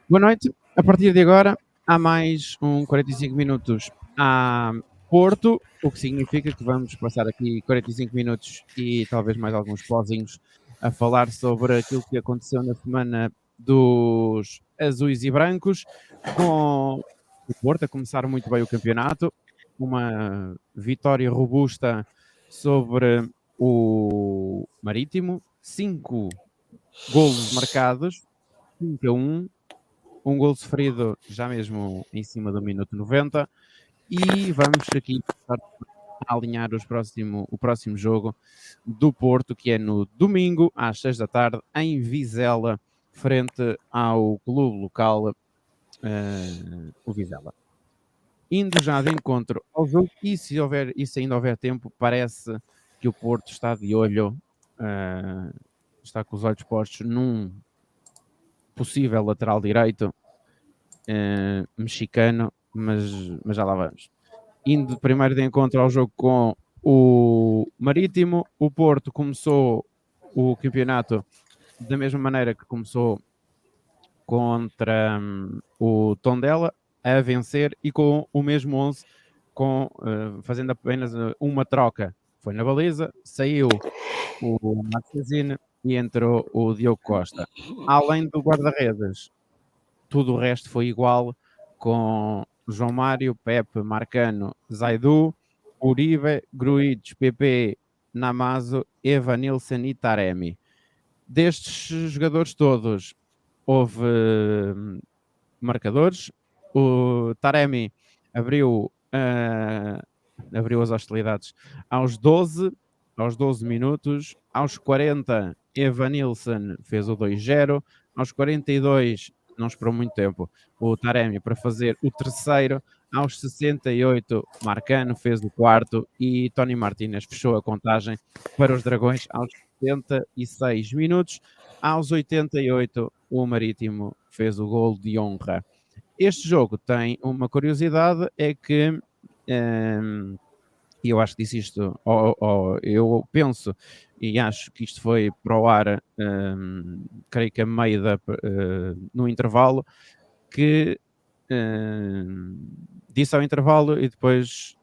Boa noite. A partir de agora há mais 45 minutos a Porto, o que significa que vamos passar aqui 45 minutos e talvez mais alguns pozinhos a falar sobre aquilo que aconteceu na semana dos azuis e brancos, com o Porto a começar muito bem o campeonato, uma vitória robusta sobre o Marítimo, 5 golos marcados, 5-1, um gol sofrido já mesmo em cima do minuto 90 e vamos aqui a alinhar o próximo jogo do Porto, que é no domingo às 6 da tarde em Vizela, frente ao clube local, o Vizela. Indo já de encontro ao jogo, e se ainda houver tempo, parece que o Porto está de olho, está com os olhos postos num possível lateral direito mexicano, mas já lá vamos. Indo primeiro de encontro ao jogo com o Marítimo, o Porto começou o campeonato da mesma maneira que começou contra o Tondela, a vencer e com o mesmo 11, fazendo apenas uma troca. Foi na baliza, saiu o Marquezine e entrou o Diogo Costa. Além do guarda-redes, tudo o resto foi igual, com João Mário, Pepe, Marcano, Zaidu, Uribe, Gruites, PP, Namazo, Evanilson e Taremi. Destes jogadores todos, houve marcadores. O Taremi abriu, abriu as hostilidades aos 12 minutos. Aos 40, Evanilson fez o 2-0. Aos 42, não esperou muito tempo, o Taremi para fazer o terceiro. Aos 68, Marcano fez o quarto e Tony Martínez fechou a contagem para os Dragões aos 76 minutos. Aos 88, o Marítimo fez o gol de honra. Este jogo tem uma curiosidade, é que e eu acho que disse isto, eu penso e acho que isto foi para o ar, creio que a meio no intervalo, que disse ao intervalo e depois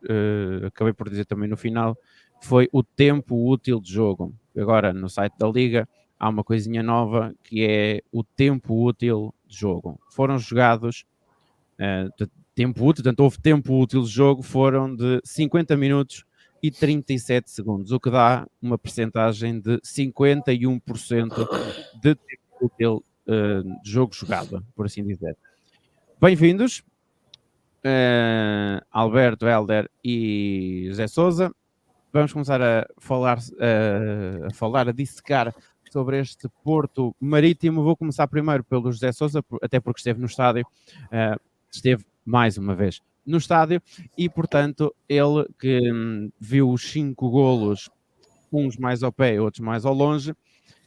acabei por dizer também no final, foi o tempo útil de jogo. Agora, no site da Liga, há uma coisinha nova que é o tempo útil de jogo. Foram jogados tempo útil, portanto houve tempo útil de jogo, foram de 50 minutos e 37 segundos, o que dá uma percentagem de 51% de tempo útil de jogo jogado, por assim dizer. Bem-vindos, Alberto, Helder e José Sousa. Vamos começar a falar, a dissecar sobre este Porto Marítimo. Vou começar primeiro pelo José Sousa, até porque esteve no estádio, esteve mais uma vez no estádio, e portanto ele que viu os 5 golos, uns mais ao pé, outros mais ao longe,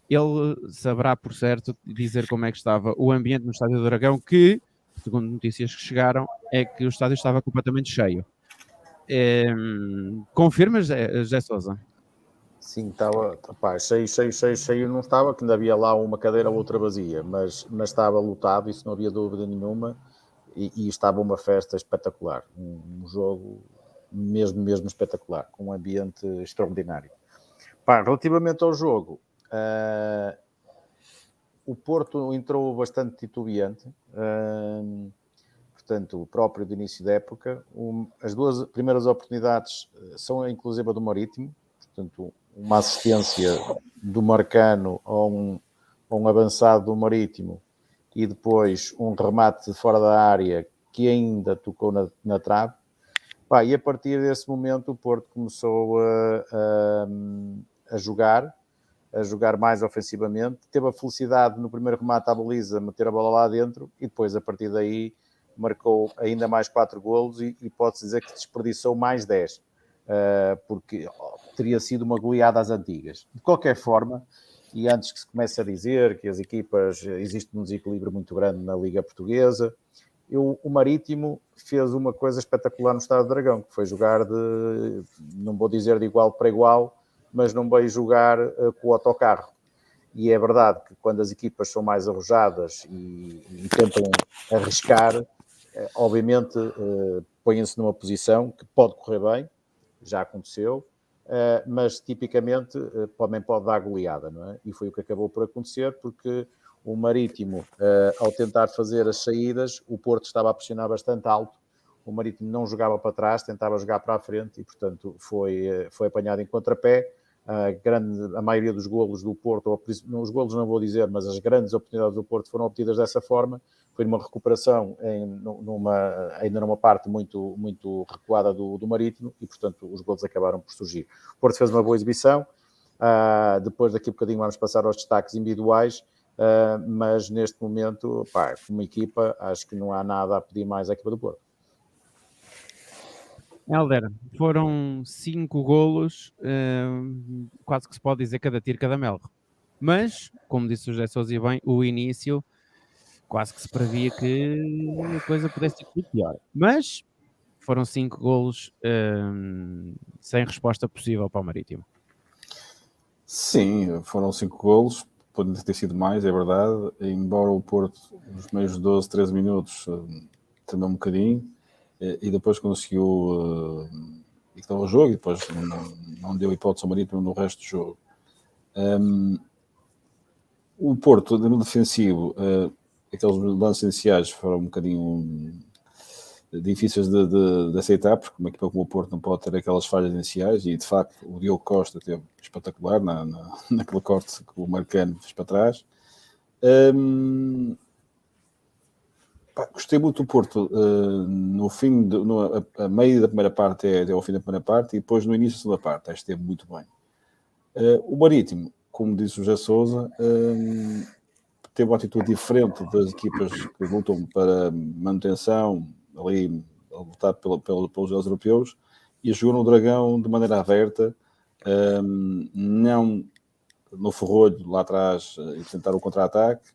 ele saberá por certo dizer como é que estava o ambiente no Estádio do Dragão, que, segundo notícias que chegaram, é que o estádio estava completamente cheio. Confirmas, José Sousa? Sim, estava, pá, cheio não estava, que ainda havia lá uma cadeira ou outra vazia, mas estava lotado, isso não havia dúvida nenhuma, e estava uma festa espetacular, um jogo mesmo espetacular, com um ambiente extraordinário. Pá, relativamente ao jogo, o Porto entrou bastante titubeante, portanto, o próprio de início da época. As duas primeiras oportunidades são inclusive a do Marítimo, portanto, uma assistência do Marcano a um avançado do Marítimo e depois um remate de fora da área que ainda tocou na trave. Pá, e a partir desse momento o Porto começou a jogar mais ofensivamente. Teve a felicidade no primeiro remate à baliza, meter a bola lá dentro e depois, a partir daí, marcou ainda mais 4 golos e pode-se dizer que desperdiçou mais 10, porque teria sido uma goleada às antigas. De qualquer forma, e antes que se comece a dizer que as equipas, existe um desequilíbrio muito grande na Liga Portuguesa, o Marítimo fez uma coisa espetacular no Estado do Dragão, que foi jogar não vou dizer de igual para igual, mas não veio jogar com o autocarro. e é verdade que quando as equipas são mais arrojadas e tentam arriscar, obviamente põem-se numa posição que pode correr bem, já aconteceu, mas tipicamente também pode dar goleada, não é? E foi o que acabou por acontecer, porque o Marítimo, ao tentar fazer as saídas, o Porto estava a pressionar bastante alto, o Marítimo não jogava para trás, tentava jogar para a frente e, portanto, foi apanhado em contrapé. A maioria dos golos do Porto, ou os golos não vou dizer, mas as grandes oportunidades do Porto foram obtidas dessa forma. Foi numa recuperação ainda numa parte muito, muito recuada do Marítimo e, portanto, os golos acabaram por surgir. O Porto fez uma boa exibição. Depois daqui a bocadinho vamos passar aos destaques individuais, mas neste momento, como equipa, acho que não há nada a pedir mais à equipa do Porto. Helder, foram 5 golos, quase que se pode dizer cada tiro, cada melro. Mas, como disse o José Sousa e bem, o início quase que se previa que a coisa pudesse ser muito pior. Mas foram 5 golos sem resposta possível para o Marítimo. Sim, foram 5 golos, podem ter sido mais, é verdade, embora o Porto, nos primeiros 12, 13 minutos, tremeu um bocadinho, e depois conseguiu equilibrar o jogo, e depois não deu hipótese ao Marítimo no resto do jogo. O Porto, no defensivo, aqueles lances iniciais foram um bocadinho difíceis de aceitar, porque uma equipa como o Porto não pode ter aquelas falhas iniciais, e de facto o Diogo Costa teve espetacular naquele corte que o Marcano fez para trás. Gostei muito do Porto no fim, a meio da primeira parte até ao fim da primeira parte, e depois no início da segunda parte, acho que esteve muito bem. O Marítimo, como disse o José Sousa, teve uma atitude diferente das equipas que lutam para manutenção, ali a lutar pelos jogos europeus, e jogou no Dragão de maneira aberta, não no ferrolho lá atrás e tentar o contra-ataque,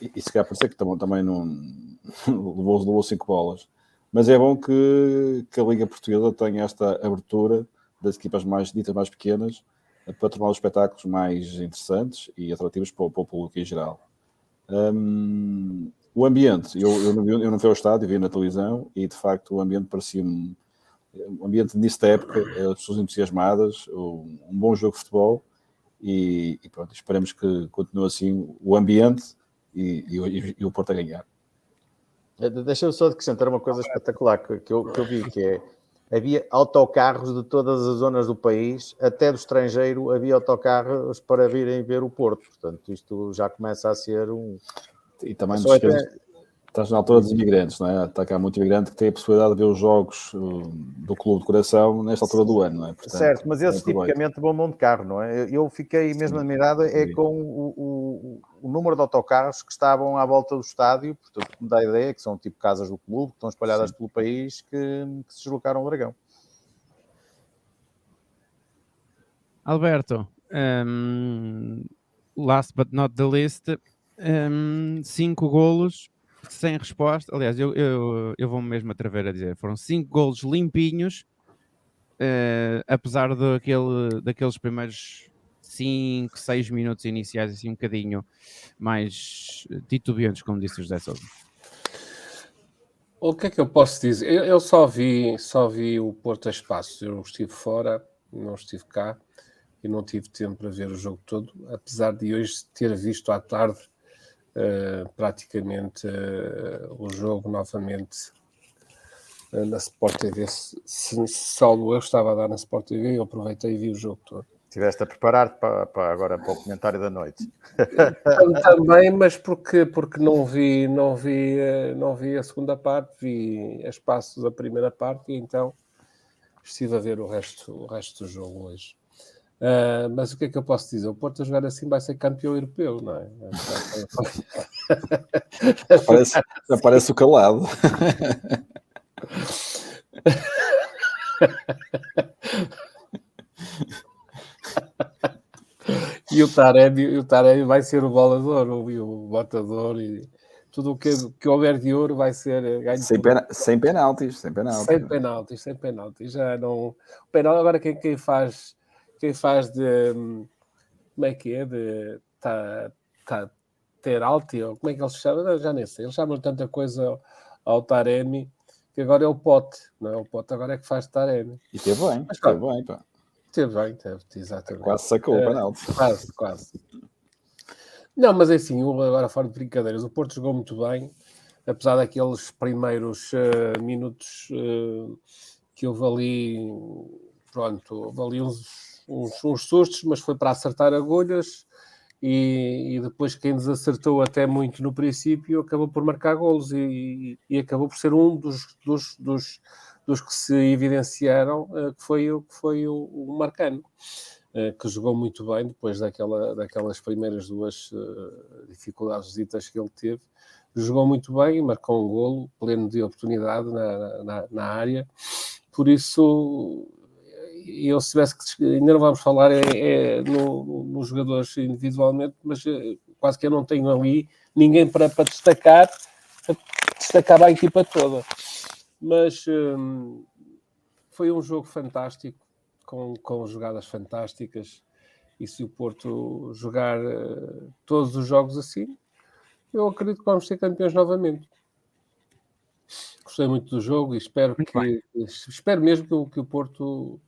e se calhar por isso que também não levou 5 bolas. Mas é bom que a Liga Portuguesa tenha esta abertura das equipas ditas mais pequenas para tornar os espetáculos mais interessantes e atrativos para o público em geral. O ambiente, eu não fui ao estádio, vi na televisão, e de facto o ambiente parecia-me um ambiente nisso da época, as pessoas entusiasmadas, um bom jogo de futebol, e pronto, esperemos que continue assim o ambiente e o Porto a ganhar. Deixa-me só acrescentar uma coisa espetacular que eu vi, que é: havia autocarros de todas as zonas do país, até do estrangeiro havia autocarros para virem ver o Porto. Portanto, isto já começa a ser um... E também estás na altura dos imigrantes, não é? Está cá muito imigrante que tem a possibilidade de ver os jogos do Clube de Coração nesta altura do ano, não é? Portanto, certo, mas esses tipicamente vão de carro, não é? Eu fiquei mesmo admirado com o número de autocarros que estavam à volta do estádio, portanto, me dá a ideia que são tipo casas do clube, que estão espalhadas pelo país, que se deslocaram ao Dragão. Alberto, last but not the least, 5 golos sem resposta. Aliás, eu vou-me mesmo atrever a dizer, foram 5 golos limpinhos, apesar daqueles primeiros 5, 6 minutos iniciais, assim um bocadinho mais titubeantes, como disse o José Sousa. O que é que eu posso dizer? Eu só vi o Porto a espaços. Eu estive fora, não estive cá, e não tive tempo para ver o jogo todo, apesar de hoje ter visto à tarde praticamente o jogo novamente na Sport TV. Salvo eu estava a dar na Sport TV, eu aproveitei e vi o jogo todo. Estiveste a preparar-te agora para o comentário da noite. Também, mas porque não vi a segunda parte, vi a espaços a primeira parte, e então estive a ver o resto do jogo hoje. Mas o que é que eu posso dizer? O Porto a jogar assim vai ser campeão europeu, não é? Parece o calado. E o Taremi vai ser o bolador, e o botador, e tudo o que houver de ouro vai ser ganho. Sem penaltis. Sem penaltis. Já não... Agora quem faz de... Como é que é? Teralti, ou como é que eles chamam? Já nem sei. Eles chamam tanta coisa ao Taremi que agora é o Pote, não é? O Pote agora é que faz Taremi. E teve bem, Mas, teve bem, pá. Teve, exatamente. Quase sacou o penalti. Quase. Não, mas é assim, agora fora de brincadeiras, o Porto jogou muito bem, apesar daqueles primeiros minutos que houve ali, pronto, houve ali uns sustos, mas foi para acertar agulhas e depois quem desacertou até muito no princípio acabou por marcar golos e acabou por ser um dos que se evidenciaram, que foi o Marcano. Que jogou muito bem depois daquelas primeiras duas dificuldades que ele teve. Jogou muito bem, marcou um golo, pleno de oportunidade na área. Por isso, eu se tivesse que... Ainda não vamos falar nos jogadores individualmente, mas quase que eu não tenho ali ninguém para destacar a equipa toda. Mas foi um jogo fantástico, com jogadas fantásticas, e se o Porto jogar todos os jogos assim, eu acredito que vamos ser campeões novamente. Gostei muito do jogo e espero mesmo que o Porto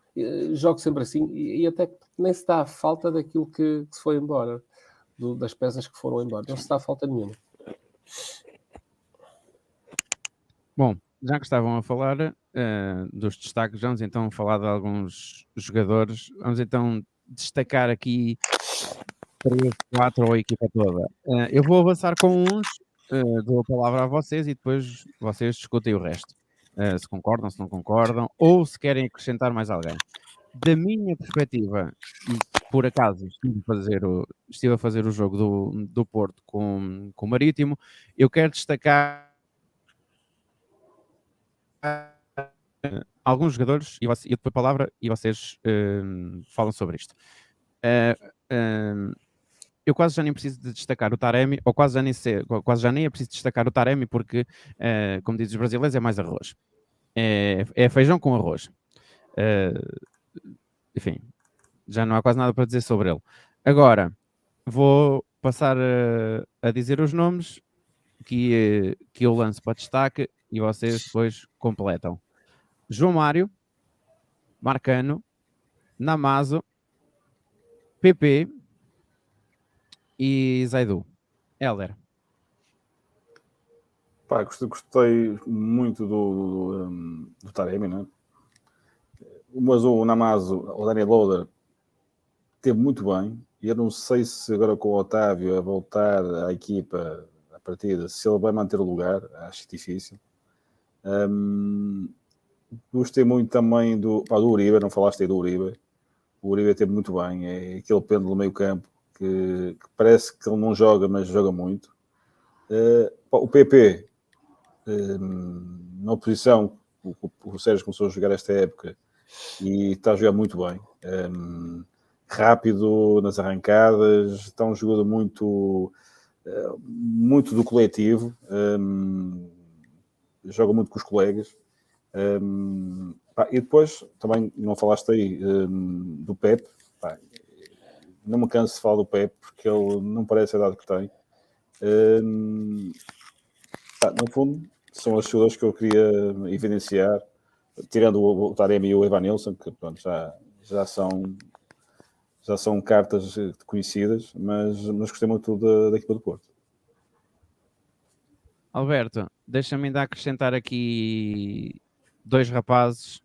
jogue sempre assim e até que nem se dá a falta daquilo que se foi embora, das peças que foram embora. Não se dá a falta nenhuma. Bom, já que estavam a falar dos destaques, vamos então falar de alguns jogadores. Vamos então destacar aqui 3, 4 ou a equipa toda. Eu vou avançar com uns, dou a palavra a vocês e depois vocês discutem o resto. Se concordam, se não concordam, ou se querem acrescentar mais alguém. Da minha perspectiva, e por acaso estive a fazer o jogo do Porto com o Marítimo, eu quero destacar alguns jogadores, eu dou a palavra e vocês falam sobre isto. Eu quase já nem preciso de destacar o Taremi, ou quase já nem é preciso destacar o Taremi, porque, como dizem os brasileiros, é mais arroz. É feijão com arroz. Enfim, já não há quase nada para dizer sobre ele. Agora, vou passar a dizer os nomes que eu lanço para destaque e vocês depois completam. João Mário, Marcano, Namazo, PP e Zaidu. Helder. Pá, gostei muito do Taremi, né? Mas o Namazo, o Daniel Loader, teve muito bem. E eu não sei se agora com o Otávio a voltar à equipa, à partida, se ele vai manter o lugar. Acho difícil. Gostei muito também do Uribe, não falaste aí do Uribe. O Uribe teve muito bem. É aquele pêndulo meio campo que parece que ele não joga, mas joga muito. O PP, na oposição, o Sérgio começou a jogar esta época e está a jogar muito bem. Rápido nas arrancadas, está um jogador muito do coletivo, joga muito com os colegas. E depois, também não falaste aí do Pepe. Não me canso de falar do Pepe, porque ele não parece a idade que tem. No fundo, são as jogadores que eu queria evidenciar, tirando o Taremi e o Evanilson, que pronto, já são cartas conhecidas, mas gostei muito da equipa do Porto. Alberto, deixa-me ainda acrescentar aqui 2 rapazes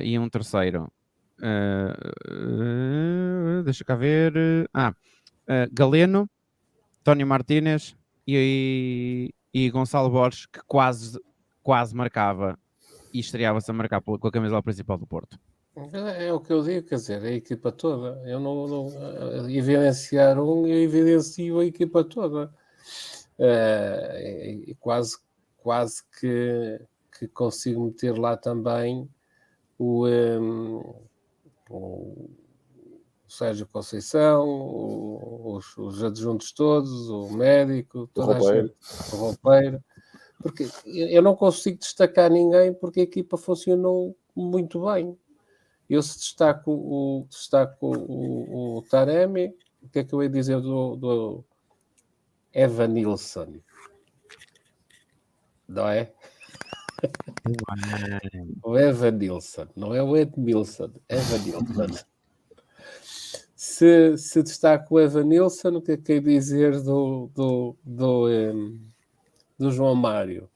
e um terceiro. Deixa cá ver. Galeno, Tónio Martínez e Gonçalo Borges, que quase marcava e estreava-se a marcar com a camisola principal do Porto. É o que eu digo, quer dizer, a equipa toda. Eu não evidenciar eu evidencio a equipa toda. E quase que consigo meter lá também o Sérgio Conceição, os adjuntos todos, o médico, toda a gente, o roupeiro, porque eu não consigo destacar ninguém porque a equipa funcionou muito bem. Eu se destaco o Taremi, o que é que eu ia dizer do Evanilson? Não é? O Evanilson, não é o Edmilson, Evanilson. Se destaca o Evanilson, o que é que eu ia dizer do João Mário?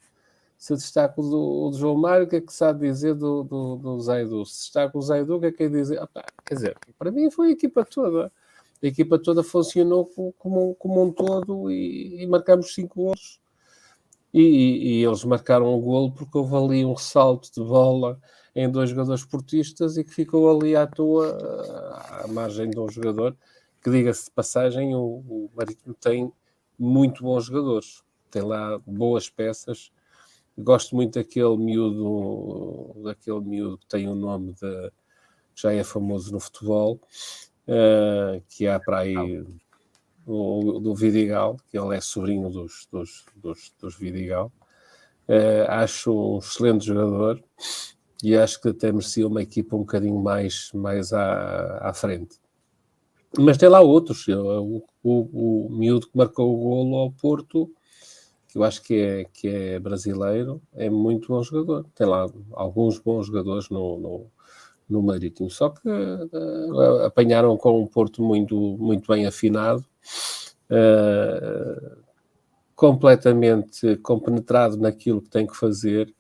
Se destaca o do João Mário, o que é que se há de dizer do Zaidu? Se destaca o Zaidu, o que é que eu ia dizer? Quer dizer, para mim foi a equipa toda. A equipa toda funcionou como um todo e marcamos 5 golos. E eles marcaram o golo porque houve ali um ressalto de bola em 2 jogadores portistas e que ficou ali à toa, à margem de um jogador, que, diga-se de passagem, o Marítimo tem muito bons jogadores. Tem lá boas peças. Gosto muito daquele miúdo que tem um nome que já é famoso no futebol, que há para aí do Vidigal, que ele é sobrinho dos Vidigal. Acho um excelente jogador e acho que até merecia uma equipa um bocadinho mais à frente. Mas tem lá outros. O miúdo que marcou o golo ao Porto, que eu acho que é brasileiro, é muito bom jogador. Tem lá alguns bons jogadores no Marítimo. Só que apanharam com um Porto muito, muito bem afinado, completamente compenetrado naquilo que tem que fazer,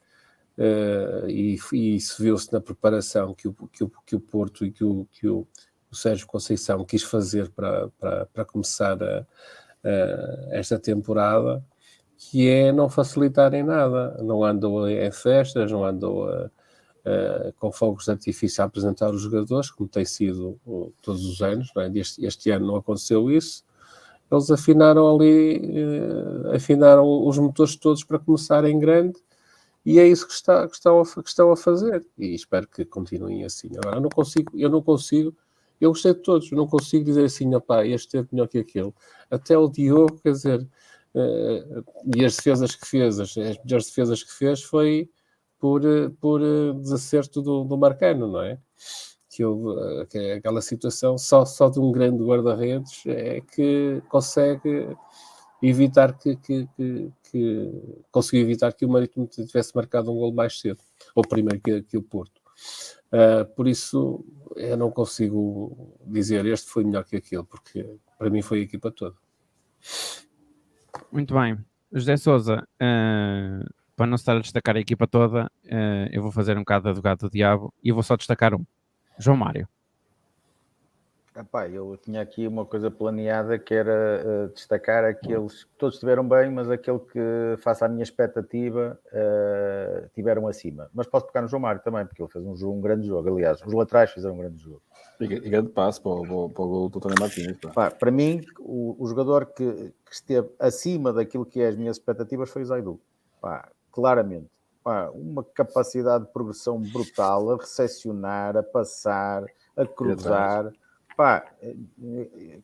e isso viu-se na preparação que o Porto e que o Sérgio Conceição quis fazer para começar esta temporada, que é não facilitarem nada. Não andou em festas, não andou com fogos de artifício a apresentar os jogadores, como tem sido todos os anos. Não é? Este ano não aconteceu isso. Eles afinaram os motores todos para começar em grande, e é isso que estão a fazer, e espero que continuem assim. Agora, eu gostei de todos, eu não consigo dizer assim, opá, este é melhor que aquele. Até o Diogo, quer dizer, e as defesas que fez, as melhores defesas que fez foi por desacerto do Marcano, não é? Que é aquela situação só de um grande guarda-redes é que consegue evitar conseguiu evitar que o Marítimo tivesse marcado um gol mais cedo, ou primeiro que o Porto. Por isso eu não consigo dizer este foi melhor que aquele, porque para mim foi a equipa toda. Muito bem. José Sousa, para não estar a destacar a equipa toda, eu vou fazer um bocado de advogado do diabo e vou só destacar um. João Mário. Epá, eu tinha aqui uma coisa planeada que era destacar aqueles que todos estiveram bem, mas aquele que, face à minha expectativa, tiveram acima. Mas posso pegar no João Mário também, porque ele fez um grande jogo. Aliás, os laterais fizeram um grande jogo. E grande passo para o gol do Tony Martínez. Para mim, o jogador que esteve acima daquilo que é as minhas expectativas foi o Zaidu. Claramente. Uma capacidade de progressão brutal, a recepcionar, a passar, a cruzar.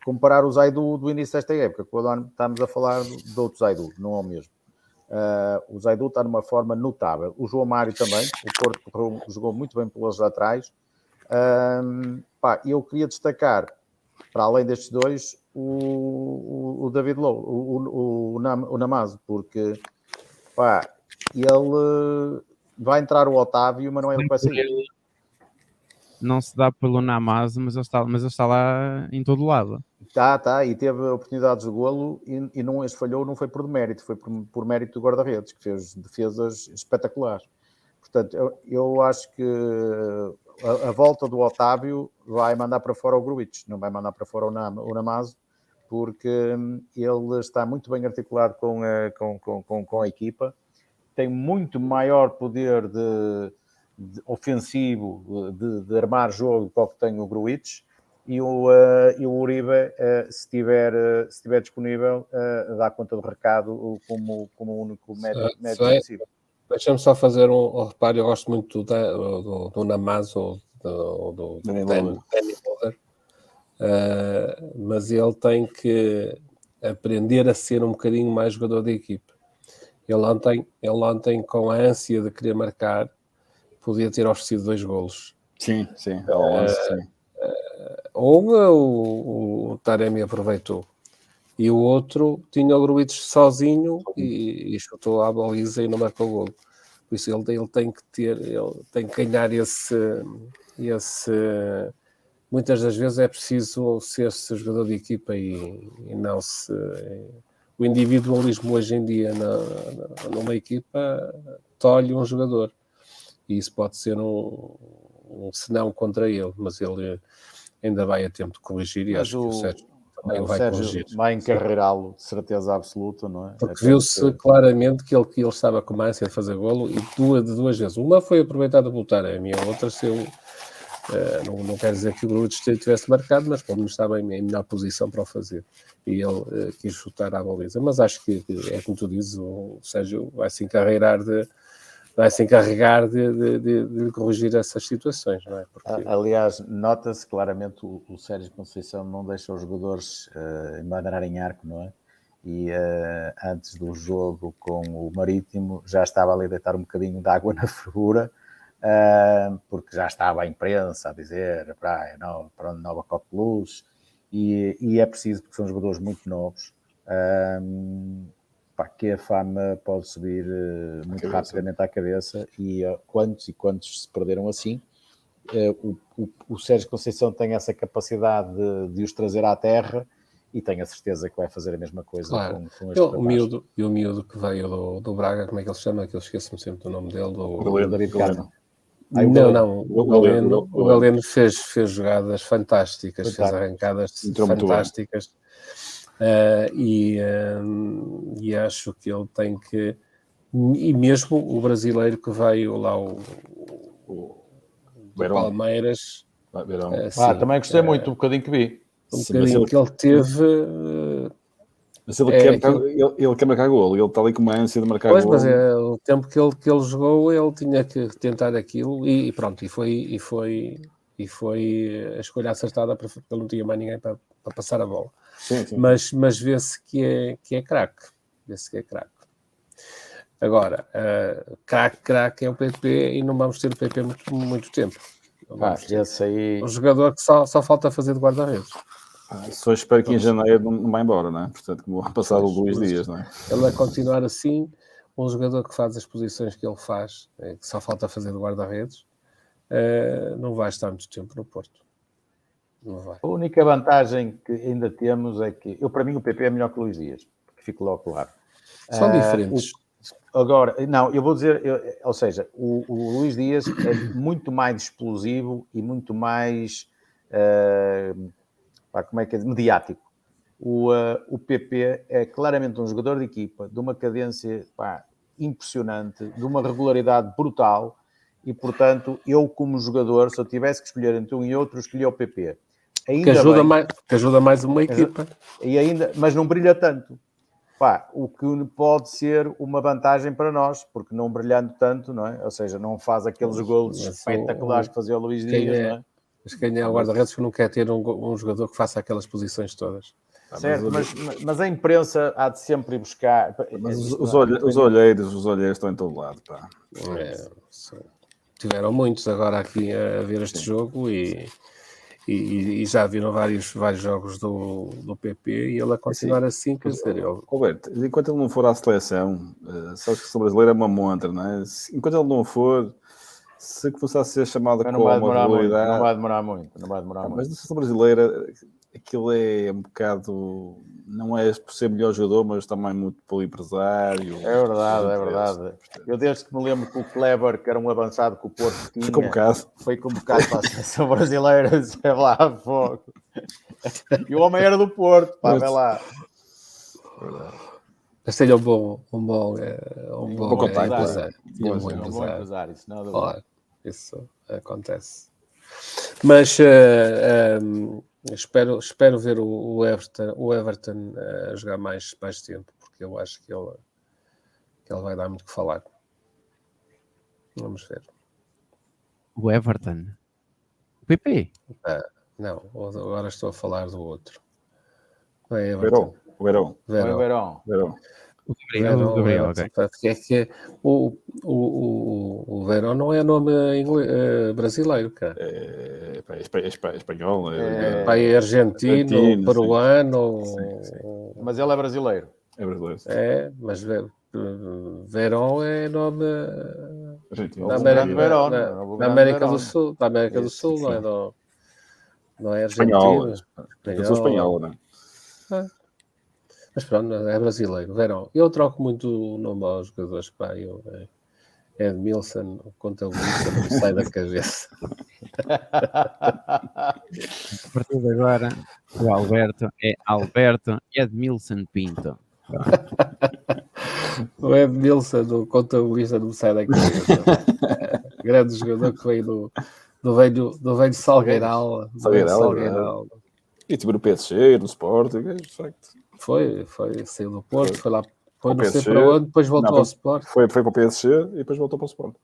Comparar o Zaidu do início desta época, quando estamos a falar de outro Zaidu, não é o mesmo. O Zaidu está numa forma notável. O João Mário também. O Porto jogou muito bem pelas laterais. Eu queria destacar, para além destes dois, o David Lowe, o Namazo, porque ele vai entrar o Otávio, mas não é ele que vai sair. Não se dá pelo Namazo, mas ele está lá em todo lado. Tá, e teve oportunidades de golo e não as falhou, não foi por demérito, foi por mérito do guarda-redes, que fez defesas espetaculares. Portanto, eu acho que a volta do Otávio vai mandar para fora o Gruitch, não vai mandar para fora o Namazo, porque ele está muito bem articulado com a equipa, tem muito maior poder de ofensivo, de armar jogo para o que tem o Gruitch, e o Uribe, se estiver disponível, dá conta do recado como o único médio possível. Deixa-me só fazer um reparo. Eu gosto muito do Namazo, do Danny Loader, mas ele tem que aprender a ser um bocadinho mais jogador da equipe. Ele ontem, com a ânsia de querer marcar, podia ter oferecido 2 golos. Sim. o Taremi aproveitou. E o outro tinha o Gruitch sozinho e chutou à baliza e não marcou o golo. Por isso ele tem que ganhar esse. Muitas das vezes é preciso ser-se jogador de equipa e não se. O individualismo hoje em dia numa equipa tolhe um jogador. E isso pode ser um senão contra ele, mas ele ainda vai a tempo de corrigir e Mas acho que o Sérgio também o vai Sérgio corrigir. vai encarreirá-lo, de certeza absoluta, não é? Porque viu-se claramente que ele estava com a ânsia de fazer golo e de duas vezes. Uma foi aproveitada pelo Taremi, a outra não quer dizer que o Gruitch tivesse marcado, mas como estava em melhor posição para o fazer. E ele quis chutar à baliza. Mas acho que é como tu dizes, o Sérgio vai se encarregar de lhe corrigir essas situações, não é? Porque... Aliás, nota-se claramente o Sérgio Conceição não deixa os jogadores embandeirarem arco, não é? E antes do jogo com o Marítimo já estava ali a deitar um bocadinho de água na fervura, porque já estava a imprensa a dizer para a nova Copa Plus, e é preciso, porque são jogadores muito novos, para que a fama pode subir muito rapidamente à cabeça, e quantos se perderam assim. O Sérgio Conceição tem essa capacidade de os trazer à terra e tenho a certeza que vai fazer a mesma coisa com este rapaz. O miúdo que veio do Braga, como é que ele se chama? Que eu esqueço-me sempre do nome dele. O David Carmo. O Galeno fez jogadas fantásticas, fez arrancadas fantásticas. E acho que ele tem que... E mesmo o brasileiro que veio lá, o Palmeiras... também gostei muito, um bocadinho que vi. Que ele teve... Mas ele quer marcar golo, ele está ali com uma ânsia de marcar golo. Mas o tempo que ele jogou, ele tinha que tentar aquilo e pronto, e foi a escolha acertada, porque ele não tinha mais ninguém para passar a bola. Sim. Mas vê-se que é craque. Agora, craque é o PP e não vamos ter o PP muito tempo. Esse aí... Um jogador que só falta fazer de guarda-redes. Só espero que em janeiro não vá embora, não é? Portanto, como passado Luís Dias, não é? Ele vai continuar assim, um jogador que faz as posições que ele faz, que só falta fazer de guarda-redes, não vai estar muito tempo no Porto. Não vai. A única vantagem que ainda temos é que, para mim, o PP é melhor que o Luís Dias, porque fico logo claro. São diferentes. Agora, não, eu vou dizer, ou seja, o Luís Dias é muito mais explosivo e muito mais... como é que é? Mediático. O PP é claramente um jogador de equipa, de uma cadência impressionante, de uma regularidade brutal, e portanto, eu como jogador, se eu tivesse que escolher entre um e outro, escolhi o PP. Que ajuda mais uma equipa. Mas não brilha tanto. O que pode ser uma vantagem para nós, porque não brilhando tanto, não é? Ou seja, não faz aqueles golos espetaculares que fazia o Luís Dias, não é? Mas quem é o guarda-redes que não quer ter um jogador que faça aquelas posições todas. Certo, mas a imprensa há de sempre ir buscar... Mas os olheiros estão em todo lado, pá. Tiveram muitos agora aqui a ver este jogo e já viram vários jogos do PP e ele a continuar assim, quer dizer... Roberto, enquanto ele não for à seleção, sabes que o brasileiro é uma montra, não é? Enquanto ele não for... Se começar a ser chamada como uma regularidade... Não vai demorar muito. Mas na seleção brasileira, aquilo é um bocado... Não é por ser melhor jogador, mas também muito pelo empresário. É verdade. Eu desde que me lembro que o Kleber, que era um avançado que o Porto tinha... Foi convocado para a seleção brasileira, sei lá, fogo. E o homem era do Porto, vai lá. Mas tenha um bom empresário. Um bom empresário. Isso nada claro, isso acontece. Mas espero ver o Everton a jogar mais tempo, porque eu acho que ele vai dar muito que falar. Vamos ver. O Everton? O PP? Não, agora estou a falar do outro. Não é Everton. Verón. O Gabriel, ok. É que o Verón não é nome brasileiro, cara. É espanhol. Pai argentino, peruano. Sim. Mas ele é brasileiro. É brasileiro. É, mas Verón é nome Argentino. da Grande Verón, na América do Verón. Sul. Da América do Sul, sim. não é argentino. Eu sou espanhol, não é? Mas pronto, é brasileiro, Verón. Eu troco muito o nome aos jogadores, pá. Edmilson, o contabilista, não me sai da cabeça. A partir de agora, o Alberto é Alberto Edmilson Pinto. O Edmilson, o contabilista, não me sai da cabeça. Grande jogador que veio do velho Salgueiral. Salgueiral. E tipo no PSG, no Sporting, de facto. Foi, saiu do Porto, foi lá, foi não PSG, sei para onde, depois voltou ao Sport. Foi para o PSG e depois voltou para o Sport.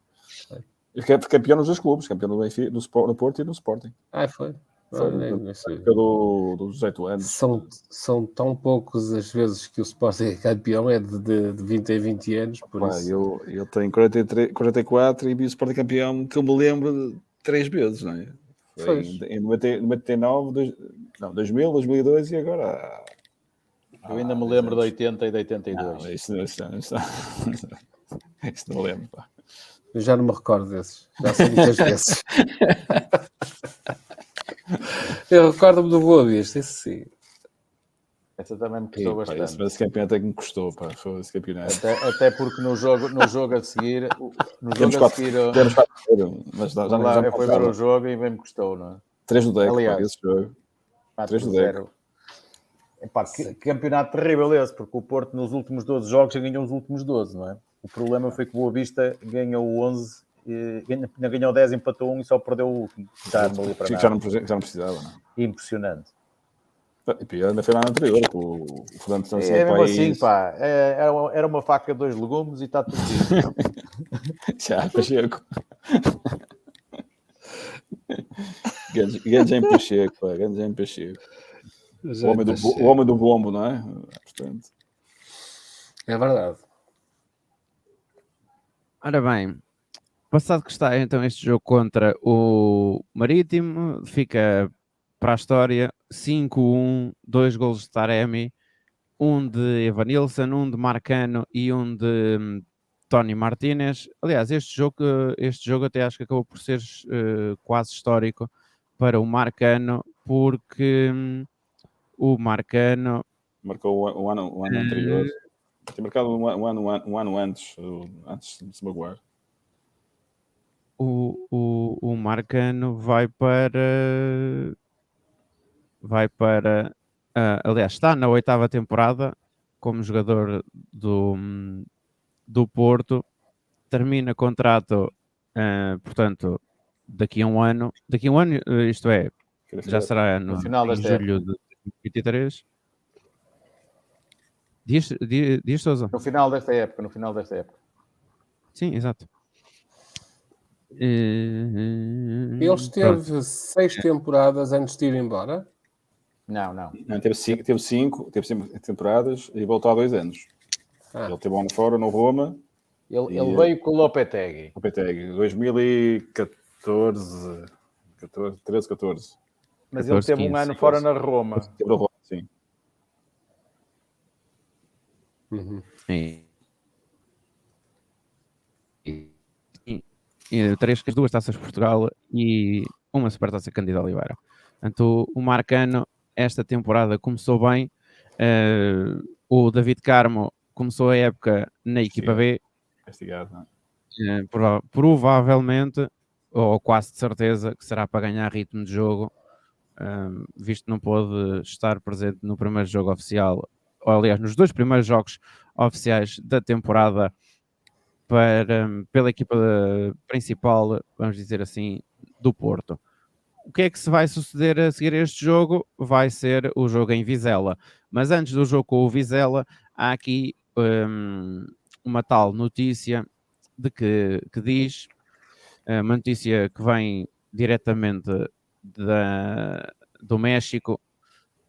E foi campeão nos dois clubes, campeão no Benfica, no Porto e no Sporting. Foi. Dos 18 anos. São tão poucos as vezes que o Sporting é campeão, é de 20 em 20 anos, por isso. Eu tenho 44 e vi o Sporting campeão que eu me lembro 3 vezes, não é? Foi em 99, 2000, 2002 e agora... Eu ainda me lembro de 80 e de 82. Isso não me lembro, pá. Eu já não me recordo desses. Já são muitas vezes. Eu recordo-me do Boa Vista, isso sim. Essa também me custou bastante. Esse campeonato é que me custou, pá. Foi esse campeonato. Até porque no jogo a seguir... Demos 4-0, mas já eu fui ver o jogo e bem me custou, não é? 3 do deck, aliás, esse jogo. 3 do deck. Epá, que campeonato terrível esse, porque o Porto nos últimos 12 jogos já ganhou os últimos 12, não é? O problema foi que o Boa Vista ganhou 11, ganhou 10, empatou 1 e só perdeu o último. Já não precisava, não é? Impressionante. E pior, ainda foi lá no anterior, com o Fernando Santos no mesmo país. assim, pá, era uma faca de 2 legumes e está tudo dito. Já, Pacheco. Ganjem Pacheco, pá, Ganjem Pacheco. O homem do bombo, não é? Portanto. É verdade. Ora bem, passado que está então este jogo contra o Marítimo, fica para a história 5-1, 2 golos de Taremi, um de Evanilson, um de Marcano e um de Tony Martínez. Aliás, este jogo até acho que acabou por ser quase histórico para o Marcano, porque o Marcano marcou o ano anterior. Tinha marcado um ano antes de se magoar. O Marcano vai para aliás, está na 8ª temporada como jogador do Porto, termina contrato, portanto, daqui a um ano, isto é, já será no final em julho de 2023. Diz Sousa. No final desta época. Sim, exato. Ele esteve 6 temporadas antes de ir embora? Não. Teve 5 temporadas e voltou há 2 anos. Ele teve um ano fora no Roma. Ele veio com o Lopetegui. 2014, 14. Mas ele teve um ano fora na Roma. Teve na Roma, sim. Uhum. E 2 taças de Portugal e uma Supertaça Cândido Oliveira. Portanto, o Marcano esta temporada começou bem. O David Carmo começou a época na equipa B. Castigado, não é? Provavelmente, ou quase de certeza, que será para ganhar ritmo de jogo, visto que não pôde estar presente no primeiro jogo oficial, ou aliás, nos 2 primeiros jogos oficiais da temporada pela equipa principal, vamos dizer assim, do Porto. O que é que se vai suceder a seguir este jogo? Vai ser o jogo em Vizela. Mas antes do jogo com o Vizela, há aqui uma tal notícia que diz, uma notícia que vem diretamente do México,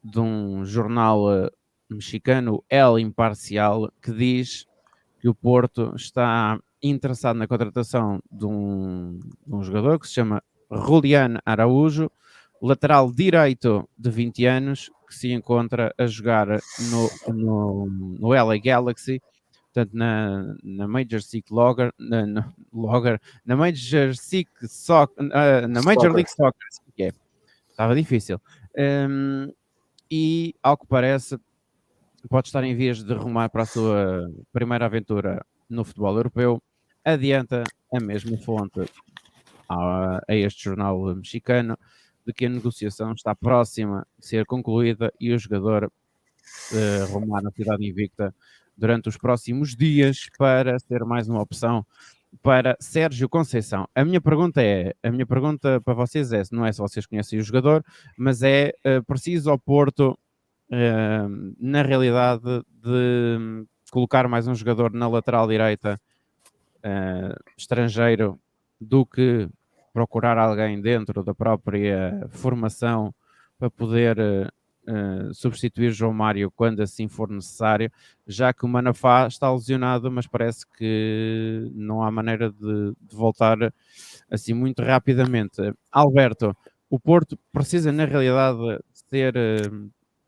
de um jornal mexicano El Imparcial, que diz que o Porto está interessado na contratação de um jogador que se chama Julián Araújo, lateral direito de 20 anos, que se encontra a jogar no LA Galaxy, portanto na Major League Soccer, que é. Estava difícil. E, ao que parece, pode estar em vias de rumar para a sua primeira aventura no futebol europeu. Adianta a mesma fonte a este jornal mexicano de que a negociação está próxima de ser concluída e o jogador rumar na cidade invicta durante os próximos dias para ser mais uma opção para Sérgio Conceição. A minha pergunta para vocês não é se vocês conhecem o jogador, mas é preciso ao Porto, na realidade, de colocar mais um jogador na lateral direita estrangeiro do que procurar alguém dentro da própria formação para poder substituir João Mário quando assim for necessário, já que o Manafá está lesionado, mas parece que não há maneira de voltar assim muito rapidamente. Alberto, o Porto precisa na realidade ser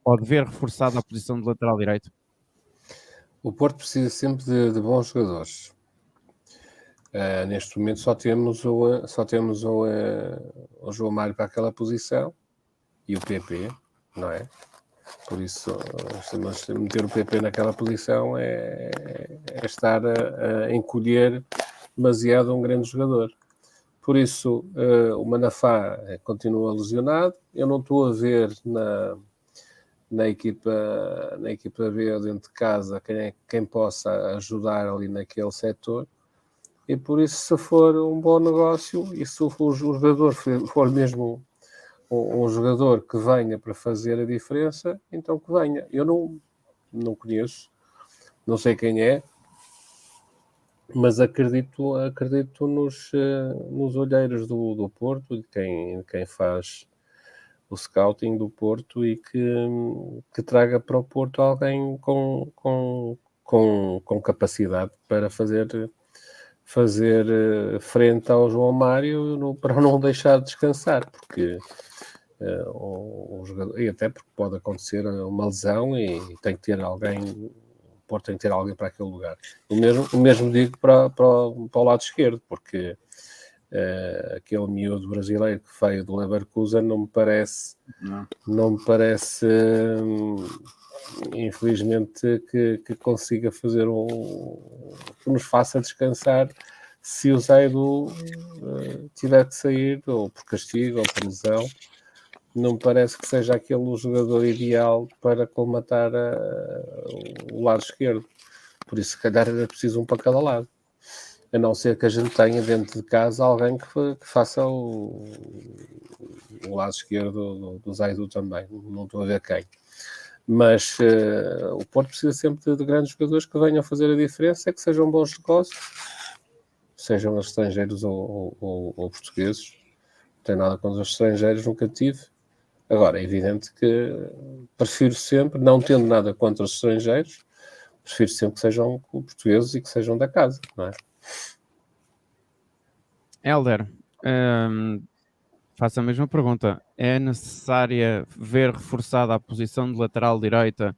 ou de ver reforçado a posição de lateral direito? O Porto precisa sempre de bons jogadores. Neste momento só temos o João Mário para aquela posição e o PP, não é? Por isso, se meter o PP naquela posição é estar a encolher demasiado um grande jogador. Por isso, o Manafá continua lesionado. Eu não estou a ver na equipa B dentro de casa quem possa ajudar ali naquele setor. E por isso, se for um bom negócio e se o jogador for mesmo um jogador que venha para fazer a diferença, então que venha. Eu não conheço, não sei quem é, mas acredito nos olheiros do Porto, de quem faz o scouting do Porto e que traga para o Porto alguém com capacidade para fazer frente ao João Mário para não deixar de descansar, porque o jogador, e até porque pode acontecer uma lesão e tem que ter alguém, o Porto tem que ter alguém para aquele lugar. O mesmo digo para o lado esquerdo, porque aquele miúdo brasileiro que veio do Leverkusen não me parece infelizmente que consiga fazer que nos faça descansar se o Zaidu tiver que sair ou por castigo ou por lesão. Não me parece que seja aquele jogador ideal para colmatar o lado esquerdo. Por isso, se calhar, era preciso um para cada lado. A não ser que a gente tenha dentro de casa alguém que faça o lado esquerdo do Zaidu também. Não estou a ver quem. Mas o Porto precisa sempre de grandes jogadores que venham fazer a diferença, que sejam bons negócios, sejam estrangeiros ou portugueses. Não tenho nada contra os estrangeiros, nunca tive. Agora, é evidente que prefiro sempre, não tendo nada contra os estrangeiros, prefiro sempre que sejam portugueses e que sejam da casa, não é? Hélder, faço a mesma pergunta. É necessária ver reforçada a posição de lateral direita,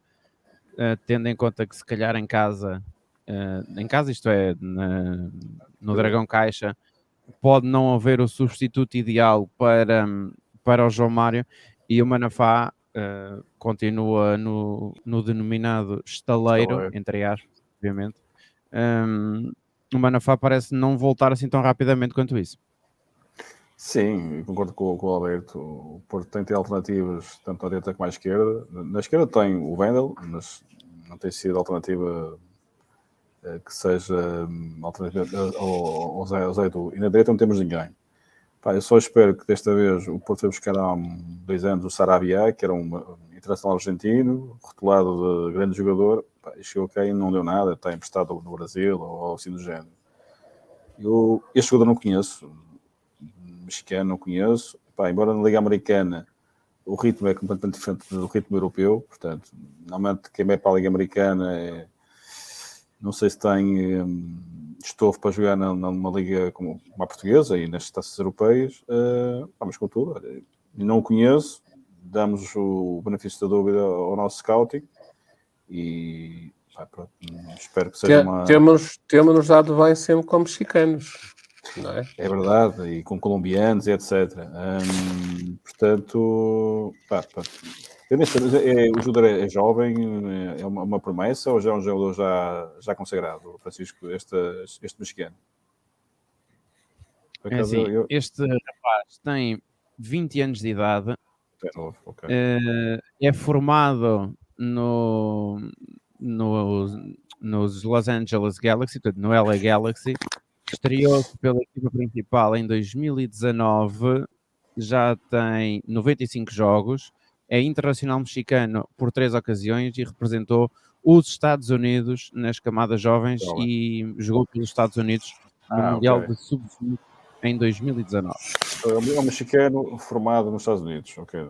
tendo em conta que se calhar em casa, isto é, no Dragão Caixa, pode não haver o substituto ideal para o João Mário e o Manafá continua no denominado estaleiro, entre aspas, obviamente. O Manafá parece não voltar assim tão rapidamente quanto isso. Sim, concordo com o Alberto. O Porto tem que ter alternativas, tanto à direita como à esquerda. Na esquerda tem o Wendel, mas não tem sido alternativa que seja alternativa ao Zaidu. E na direita não temos ninguém. Eu só espero que desta vez o Porto vai buscar há 2 anos o Sarabia, que era um internacional argentino, rotulado de grande jogador, e chegou cá e não deu nada, está emprestado no Brasil ou assim do género. Este jogador não conheço, mexicano não conheço, embora na Liga Americana o ritmo é completamente diferente do ritmo europeu, portanto, normalmente quem vai para a Liga Americana não sei se tem estofo para jogar numa liga como a portuguesa e nas taças europeias, mas contudo, não o conheço, damos o benefício da dúvida ao nosso scouting e pronto, espero que seja Temos-nos dado bem sempre com mexicanos, não é? É verdade, e com colombianos e etc. Portanto, eu nem sei, o jogador é jovem, é uma promessa ou já é um jogador já consagrado, Francisco, este mexicano? É assim, este rapaz tem 20 anos de idade, é novo, okay. É formado nos Los Angeles Galaxy, portanto, no LA Galaxy, estreou-se pela equipa principal em 2019, já tem 95 jogos, é internacional mexicano por 3 ocasiões e representou os Estados Unidos nas camadas jovens e jogou pelos Estados Unidos no Mundial de Sub-20 em 2019. É um mexicano formado nos Estados Unidos, ok.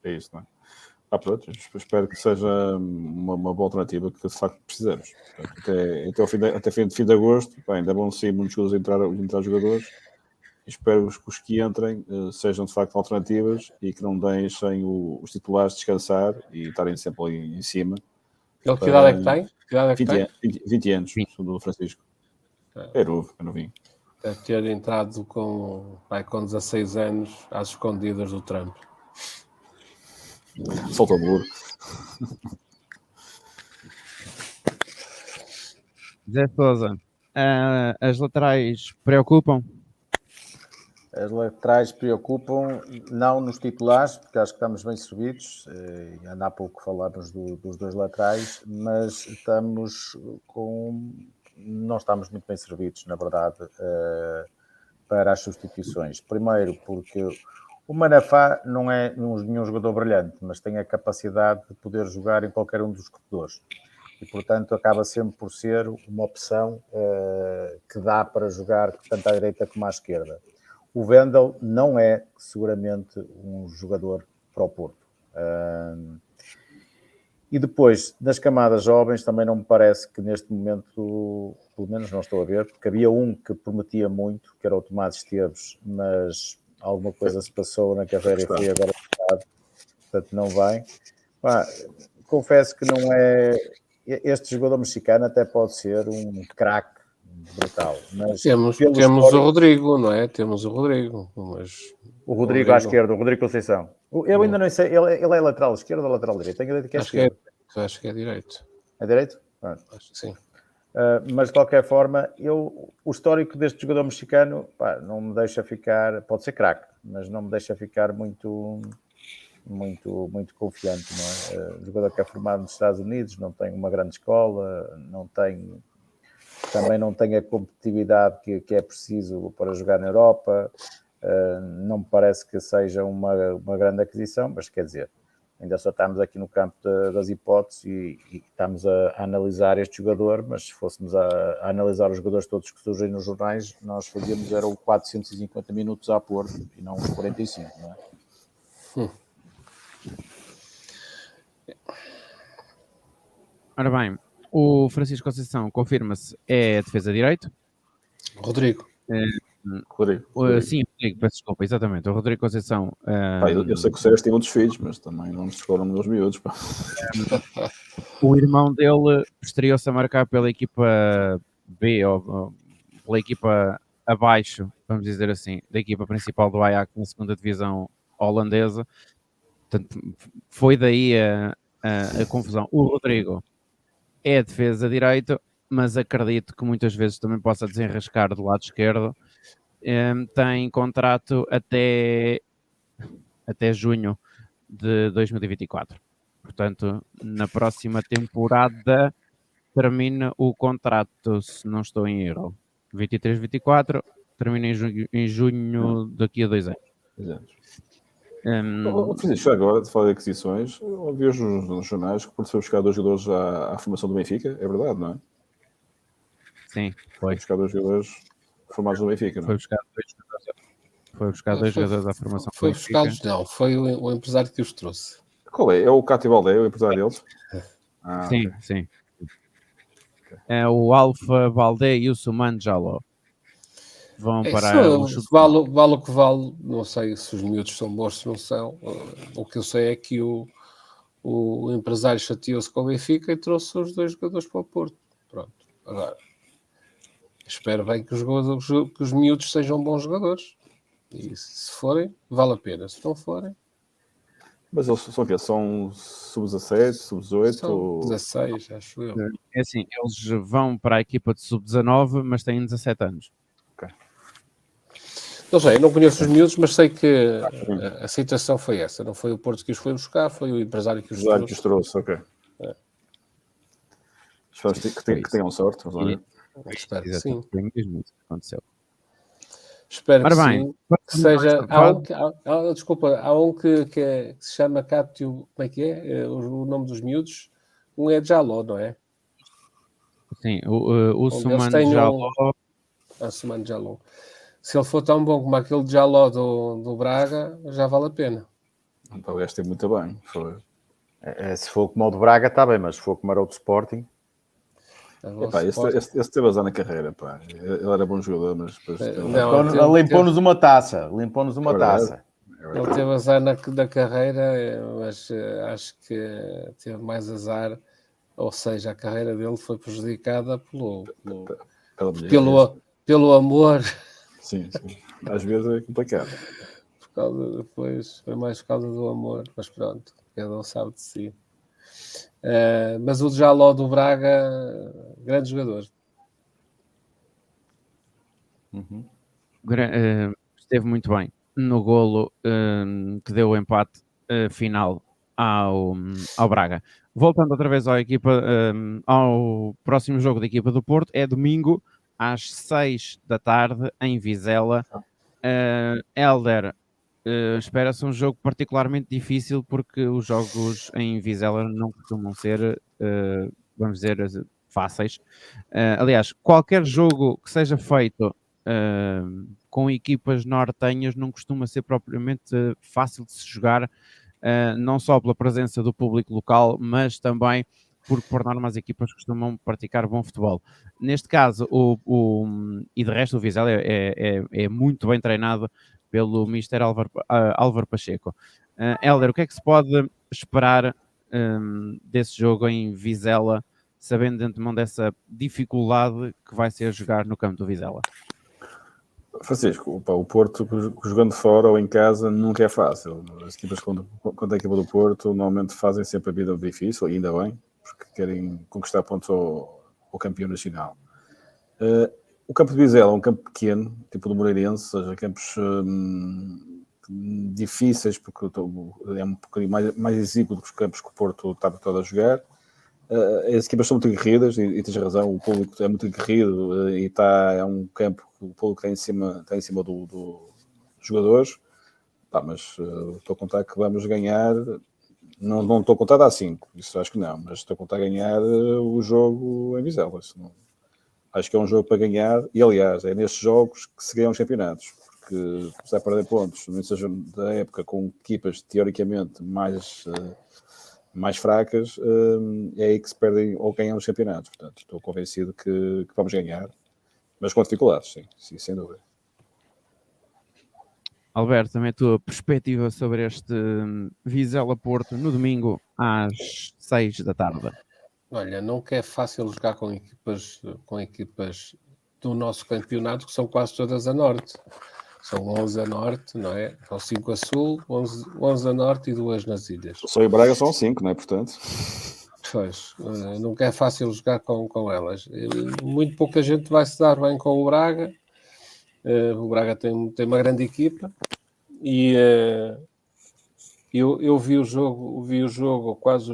É isso, não é? Pronto, espero que seja uma boa alternativa que de facto precisamos. Até fim de agosto, ainda vão sair muitos jogadores entrar jogadores. Espero que os que entrem sejam de facto alternativas e que não deixem os titulares descansar e estarem sempre ali em cima. Ele que idade é que tem? Que idade é que 20 anos, segundo o Francisco. É novinho. Deve ter entrado com 16 anos às escondidas do Trump. Solta o muro. Zé Sousa, as laterais preocupam? As laterais preocupam, não nos titulares, porque acho que estamos bem servidos, e ainda há pouco falámos dos dois laterais, mas não estamos muito bem servidos, na verdade, para as substituições. Primeiro, porque o Manafá não é nenhum jogador brilhante, mas tem a capacidade de poder jogar em qualquer um dos corredores. E, portanto, acaba sempre por ser uma opção que dá para jogar tanto à direita como à esquerda. O Wendel não é, seguramente, um jogador para o Porto. E depois, nas camadas jovens, também não me parece que neste momento, pelo menos não estou a ver, porque havia um que prometia muito, que era o Tomás Esteves, mas alguma coisa se passou na carreira e foi agora portanto não vai. Confesso que não é... Este jogador mexicano até pode ser um craque brutal. Mas temos o Rodrigo, não é? Temos o Rodrigo. Mas... O Rodrigo à esquerda, o Rodrigo Conceição. Eu ainda não sei, ele é lateral esquerdo ou lateral direito? Tenho a ideia que é esquerdo. Acho que é direito. É direito? Acho que sim. Mas de qualquer forma, o histórico deste jogador mexicano não me deixa ficar, pode ser craque, mas não me deixa ficar muito confiante, não é? O jogador que é formado nos Estados Unidos, não tem uma grande escola, também não tem a competitividade que é preciso para jogar na Europa. Não me parece que seja uma grande aquisição, mas quer dizer, ainda só estamos aqui no campo das hipóteses e estamos a analisar este jogador, mas se fôssemos a analisar os jogadores todos que surgem nos jornais, nós fazíamos era o 450 minutos a Porto e não os 45, não é? Ora bem, o Francisco Conceição confirma-se, é defesa direito. Rodrigo. Rodrigo. Sim, Rodrigo, peço desculpa, exatamente. O Rodrigo Conceição. Eu sei que o Sérgio tem outros filhos, mas também não nos foram meus miúdos. O irmão dele estreou-se a marcar pela equipa B, ou pela equipa abaixo, vamos dizer assim, da equipa principal do Ajax na segunda divisão holandesa. Portanto, foi daí a confusão. O Rodrigo é defesa direito, mas acredito que muitas vezes também possa desenrascar do lado esquerdo. Tem contrato até junho de 2024. Portanto, na próxima temporada termina o contrato, se não estou em erro. 23-24, termina em junho daqui a 2 anos. Exato. Francisco, agora, de falar de aquisições, ouvi hoje nos jornais que o Porto foi buscar 2 jogadores à formação do Benfica. É verdade, não é? Sim, foi. Buscar 2 jogadores formados no Benfica, não é? Foi buscar 2 jogadores Foi buscar dois jogadores à formação. Foi buscá-los? Não, foi o empresário que os trouxe. Qual é? É o Cátia Baldé, o empresário deles? Sim, ok. sim. É o Alfa Baldé e o Suman Jaló. Vão para o chute. Vale o que vale. Não sei se os miúdos são bons, se não são. O que eu sei é que o empresário chateou-se com o Benfica e trouxe os dois jogadores para o Porto. Pronto. Agora, espero bem que os miúdos sejam bons jogadores. E se forem, vale a pena. Se não forem, Mas eles são o quê? São sub-17, sub-18? são 16, acho eu. É assim, eles vão para a equipa de sub-19, mas têm 17 anos. Não sei, eu não conheço os miúdos, mas sei que a situação foi essa. Não foi o Porto que os foi buscar, foi o empresário que os trouxe. Que os trouxe, ok. Espero que tenham sorte. Vamos lá ver. Espero que Exatamente, sim. foi mesmo isso que aconteceu. Espero Ora que bem, sim. Que seja. Desculpa, há um que se chama Cátio. Como é que é? O nome dos miúdos. Um é Jaló, não é? Sim, o Onde eles Suman têm Jaló. a Suman Jaló. Se ele for tão bom como aquele Jaló do Braga, já vale a pena. O gajo tem muito bem. Foi. Se for como o de Braga, está bem, mas se for como era o do Sporting... Epá, esse teve azar na carreira, pá. Ele era bom jogador, mas depois... Limpou-nos uma taça. Limpou-nos uma taça. Ele teve azar na carreira, mas acho que teve mais azar, ou seja, a carreira dele foi prejudicada pelo amor. Sim. Às vezes é complicado. Depois foi mais por causa do amor, mas pronto, cada um sabe de si. Mas o Jaló do Braga, grande jogador. Esteve muito bem no golo que deu o empate final ao Braga. Voltando outra vez ao próximo jogo da equipa do Porto, é domingo às 6 da tarde em Vizela. Hélder, espera-se um jogo particularmente difícil porque os jogos em Vizela não costumam ser, vamos dizer, fáceis. Aliás, qualquer jogo que seja feito com equipas nortenhas não costuma ser propriamente fácil de se jogar, não só pela presença do público local, mas também porque, por norma, as equipas costumam praticar bom futebol. Neste caso, e de resto, o Vizela é muito bem treinado pelo Mister Álvaro Pacheco. Hélder, o que é que se pode esperar desse jogo em Vizela, sabendo de antemão dessa dificuldade que vai ser jogar no campo do Vizela? Francisco, o Porto jogando fora ou em casa nunca é fácil. As equipas quando a equipa do Porto normalmente fazem sempre a vida difícil, e ainda bem, porque querem conquistar pontos ao campeão nacional. O campo de Vizela é um campo pequeno, tipo do Moreirense, ou seja, campos difíceis, porque é um bocadinho mais exíguo do que os campos que o Porto está habituado a jogar. As equipas são muito aguerridas e tens razão, o público é muito aguerrido e é um campo que o público está em cima dos jogadores. Mas estou a contar que vamos ganhar. Não estou a contar a 5, isso acho que não, mas estou a contar a ganhar o jogo em Vizela. Acho que é um jogo para ganhar, e aliás, é nestes jogos que se ganham os campeonatos, porque se vai perder pontos, não seja da época, com equipas teoricamente mais fracas, é aí que se perdem ou ganham os campeonatos. Portanto, estou convencido que vamos ganhar, mas com dificuldades, sim, sem dúvida. Alberto, também a tua perspectiva sobre este Vizela Porto no domingo às 6 da tarde. Olha, nunca é fácil jogar com equipas do nosso campeonato, que são quase todas a norte. São 11 a norte, não é? São 5 a sul, 11 a norte e 2 nas ilhas. Só em Braga são 5, não é? Portanto... Pois, nunca é fácil jogar com elas. Muito pouca gente vai se dar bem com o Braga. O Braga tem uma grande equipa e eu vi o jogo quase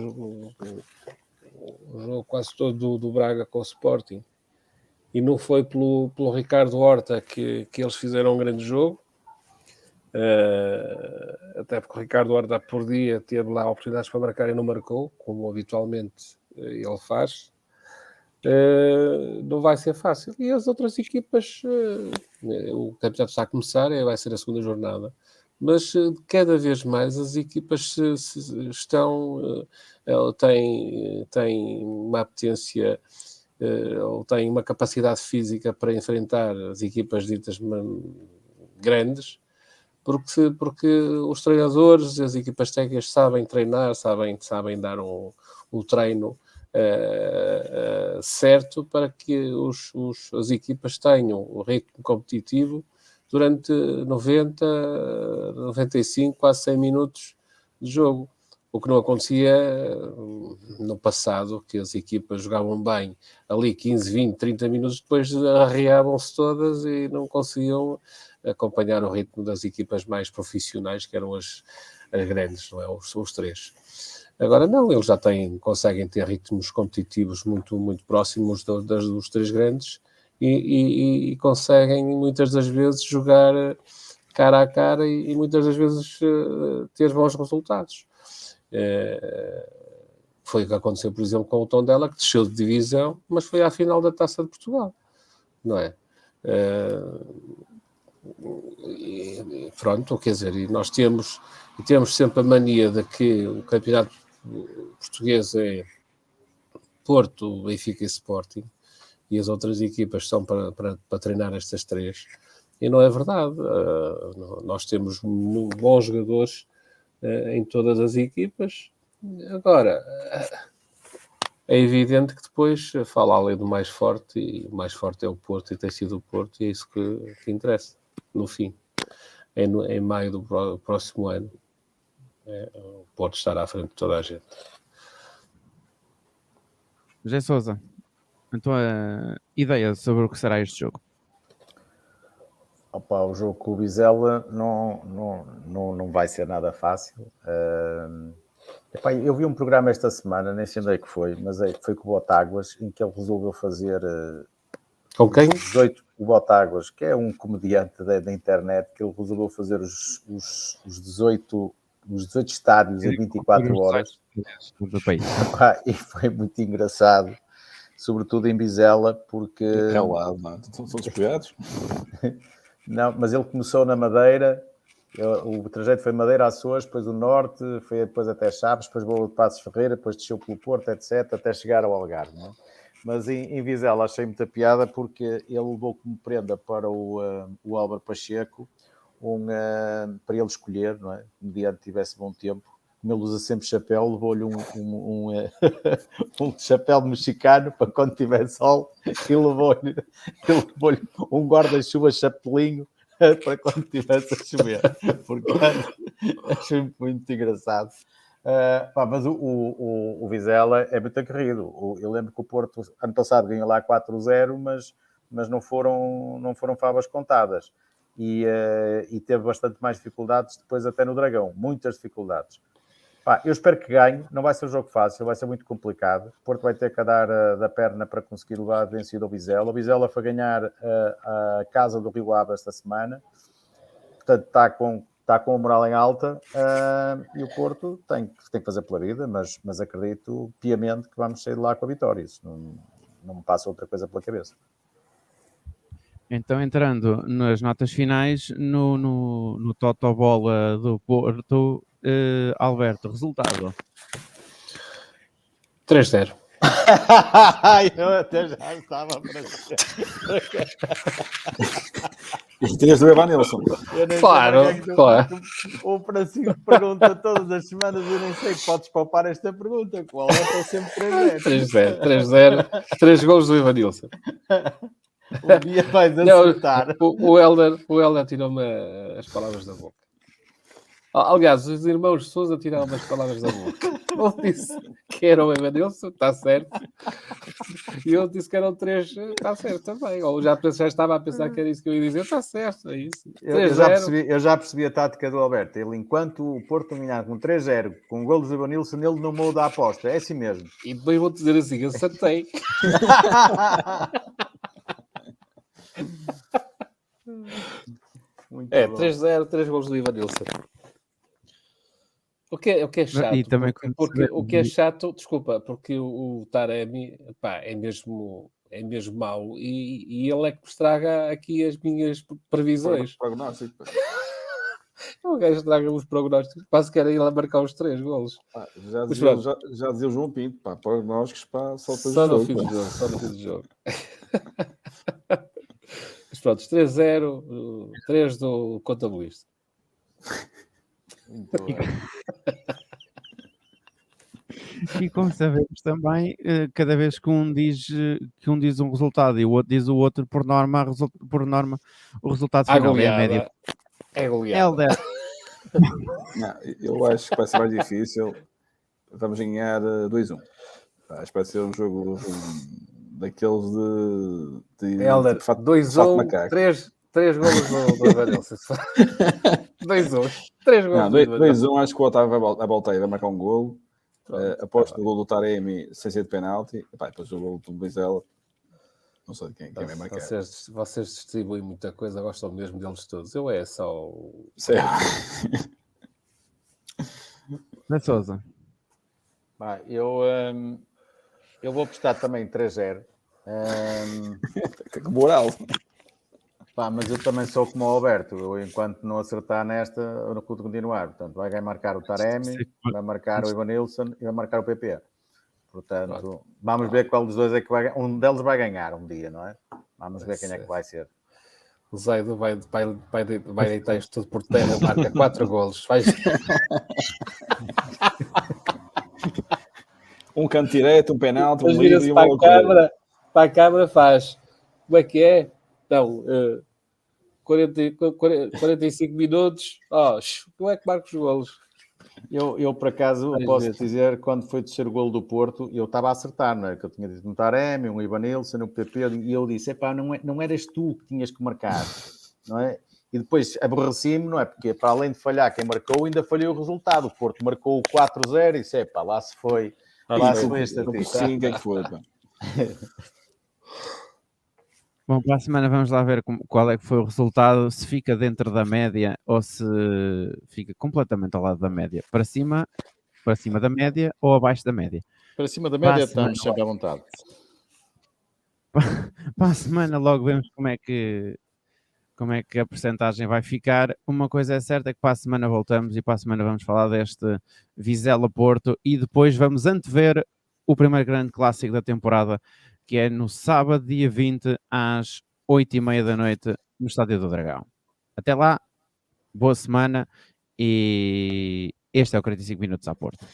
todo do Braga com o Sporting, e não foi pelo Ricardo Horta que eles fizeram um grande jogo, até porque o Ricardo Horta por dia teve lá oportunidades para marcar e não marcou, como habitualmente ele faz. não vai ser fácil. E as outras equipas, o campeonato está a começar, vai ser a segunda jornada, mas cada vez mais as equipas estão, têm uma apetência, ou têm uma capacidade física para enfrentar as equipas ditas grandes, porque os treinadores e as equipas técnicas sabem treinar, sabem dar o treino certo para que as equipas tenham o ritmo competitivo durante 90, 95, quase 100 minutos de jogo. O que não acontecia no passado, que as equipas jogavam bem ali 15, 20, 30 minutos, depois arreavam-se todas e não conseguiam acompanhar o ritmo das equipas mais profissionais, que eram as grandes, não é? Os três. Agora não, eles já conseguem ter ritmos competitivos muito, muito próximos dos três grandes e conseguem muitas das vezes jogar cara a cara e muitas das vezes ter bons resultados. Foi o que aconteceu, por exemplo, com o Tondela, que desceu de divisão, mas foi à final da Taça de Portugal, não é? Pronto, quer dizer, e nós temos sempre a mania de que o campeonato português é Porto, Benfica e Sporting, e as outras equipas são para treinar estas três, e não é verdade. Nós temos bons jogadores em todas as equipas. Agora, é evidente que depois fala a lei do mais forte, e o mais forte é o Porto, e tem sido o Porto, e é isso que interessa, no fim. Em maio do próximo ano, o Porto estará à frente de toda a gente. José Sousa, a tua ideia sobre o que será este jogo? Opa, o jogo com o Vizela não vai ser nada fácil. Epá, eu vi um programa esta semana, nem sei onde é que foi, mas foi com o Botáguas, em que ele resolveu fazer... Com quem? O Botáguas, que é um comediante da internet, que ele resolveu fazer os 18 estádios em 24 horas. Do país. E foi muito engraçado, sobretudo em Vizela, porque... É lá, são despejados. Não, mas ele começou na Madeira, o trajeto foi Madeira, Açores, depois o Norte, foi depois até Chaves, depois Boa de Passos Ferreira, depois desceu pelo Porto, etc., até chegar ao Algarve, não é? Mas em Vizela achei muita piada, porque ele levou como prenda para o Álvaro Pacheco para ele escolher, não é? Mediante tivesse bom tempo. Como ele usa sempre chapéu, levou-lhe um chapéu mexicano para quando tiver sol, e levou-lhe um guarda-chuva chapelinho para quando tivesse a chover. Portanto, achei muito engraçado. Mas o Vizela é muito aguerrido. Eu lembro que o Porto, ano passado, ganhou lá 4-0, mas não foram favas contadas. E teve bastante mais dificuldades depois até no Dragão. Muitas dificuldades. Eu espero que ganhe. Não vai ser um jogo fácil, vai ser muito complicado. O Porto vai ter que dar da perna para conseguir levar vencido ao Vizela. O Vizela foi ganhar a casa do Rio Ave esta semana. Portanto, está com a moral em alta, e o Porto tem que fazer pela vida, mas acredito piamente que vamos sair de lá com a vitória. Isso não me passa outra coisa pela cabeça. Então, entrando nas notas finais, no Totobola do Porto, Alberto, resultado? 3-0. Eu até já estava para dizer. E 3 do Evanilson. Claro. O Francisco pergunta todas as semanas, eu nem sei, podes poupar esta pergunta, qual é? Estou sempre 3-0. 3-0. 3 gols do Evanilson. Um dia vais acertar. O Helder tirou-me as palavras da boca. Aliás, os irmãos Sousa tiraram as palavras da boca. Ele disse que era o Evanilson, está certo. E eu disse que eram 3, está certo também. Ou já estava a pensar que era isso que eu ia dizer, está certo, é isso. Eu já percebi a tática do Alberto. Ele, enquanto o Porto dominar com 3-0, com o gol do Evanilson, ele não muda a aposta. É assim mesmo. E depois vou dizer assim, eu acertei. Muito É, bom. 3-0, 3 gols do Evanilson. O o que é chato, E também porque o que é chato, desculpa, porque o Taremi, pá, é mesmo mau e ele é que me estraga aqui as minhas previsões. Prognóstico. Pá. O gajo estraga os prognósticos, quase quer ir lá marcar os 3 golos. Já Mas dizia o João Pinto, pá, prognósticos, pá, só depois Só do no jogo. fim Pá. do jogo, só no fim do jogo. Mas pronto, 3-0, 3 do contabilista. Muito bem. E como sabemos também, cada vez que um diz um resultado e o outro diz o outro, por norma o resultado A final é a média. goleada. É É o goleada. 10. Não, eu acho que vai ser mais difícil. Vamos ganhar 2-1. Acho que vai ser um jogo daqueles de Helder, fato 2-1, macaco. 3 golos do Evanilson. 2-1, 3 golos Não, do Evanilson. 2-1, acho que o Otávio vai voltar e vai marcar um golo. Pronto, Aposto tá no gol do Taremi sem ser de penalti. E depois o gol do Bizela. Não sei de quem vai marcar. Vocês distribuem muita coisa, gostam mesmo deles todos. Eu é só o... Da Sousa. Eu vou apostar também 3-0. Que moral. Mas eu também sou como o Alberto. Eu, enquanto não acertar nesta, eu não pude continuar. Portanto, vai marcar o Taremi, vai marcar o Evanilson e vai marcar o PP. Portanto, vamos ver qual dos dois é que vai ganhar. Um deles vai ganhar um dia, não é? Vamos ver quem é que vai ser. O Zaido vai deitar isto tudo por terra, marca 4 golos. Vai... Um canto direto, um penalti, um livre e uma para a câmara faz. Como é que é? Não, 45 minutos. Como é que marca os golos? Eu por acaso, posso dizer, quando foi o terceiro golo do Porto, eu estava a acertar, não é? Que eu tinha dito um Taremi, um Ivanilson, um PP, e eu disse, não eras tu que tinhas que marcar, não é? E depois aborreci-me, não é? Porque para além de falhar quem marcou, ainda falhou o resultado. O Porto marcou o 4-0 e disse, lá se foi. Lá se foi esta Sim, o que é que foi, pá? Bom, para a semana vamos lá ver qual é que foi o resultado, se fica dentro da média ou se fica completamente ao lado da média. Para cima da média ou abaixo da média. Para cima da média estamos sempre à vontade. Para a semana logo vemos como é que a percentagem vai ficar. Uma coisa é certa, é que para a semana voltamos e para a semana vamos falar deste Vizela Porto e depois vamos antever o primeiro grande clássico da temporada, que é no sábado, dia 20, às 8h30 da noite, no Estádio do Dragão. Até lá, boa semana e este é o 45 Minutos à Porto.